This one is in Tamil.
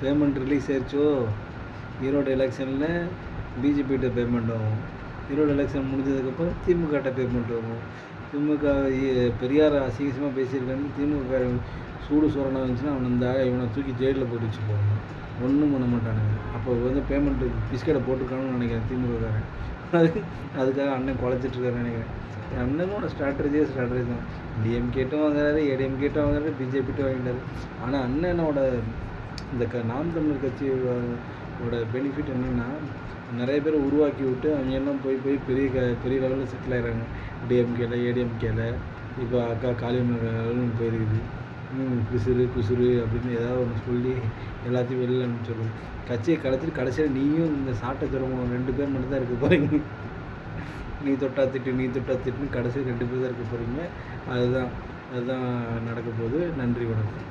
பேமெண்ட் ரிலீஸ் ஆயிடுச்சோ, ஈரோடு எலெக்ஷனில் பிஜேபிகிட்ட பேமெண்ட் ஆகும், ஈரோடு எலெக்ஷன் முடிஞ்சதுக்கப்புறம் திமுககிட்ட பேமெண்ட் ஆகும். திமுக பெரியார் அசிங்கமாக பேசியிருக்கான்னு திமுக சூடு சோறனாக இருந்துச்சுன்னா இவனை தூக்கி ஜெயிலில் போட்டு வச்சு போகணும், ஒன்றும் பண்ண மாட்டானுங்க. அப்போ பேமெண்ட்டு பிஸ்கெட்டை போட்டுருக்கானுன்னு நினைக்கிறேன் திமுககாரன். அதுக்காக அண்ணன் குலைச்சிட்ருக்காருன்னு நினைக்கிறேன். அண்ணனோட ஸ்ட்ராட்டஜி தான். டிஎம்கேட்டும் வாங்குறாரு, ஏடிஎம்கேட்டும் வாங்குறாரு, பிஜேபிட்டும் வாங்கிட்டாரு. ஆனால் அண்ணனோட இந்த நாம் தமிழர் கட்சியோட பெனிஃபிட் என்னென்னா, நிறைய பேர் உருவாக்கி விட்டு அவங்க எல்லாம் போய் பெரிய லெவலில் செட்டில் ஆகிறாங்க. டிஎம்கேல ஏடிஎம்கேல இப்போ அக்கா காளியம்மன் போயிருக்குது. குசுறு அப்படின்னு ஏதாவது ஒன்று சொல்லி எல்லாத்தையும் வெளியில் அனுப்பிச்சிடுறது. கட்சியை கலைச்சிட்டு கடைசியில் நீயும் இந்த சாட்டை துறமும் 2 பேர் மட்டும் தான் இருக்க போகிறீங்க. நீ தொட்டா திட்டுன்னு கடைசி 2 பேர் தான் இருக்க போகிறீங்க. அதுதான் நடக்க போகுது. நன்றி, வணக்கம்.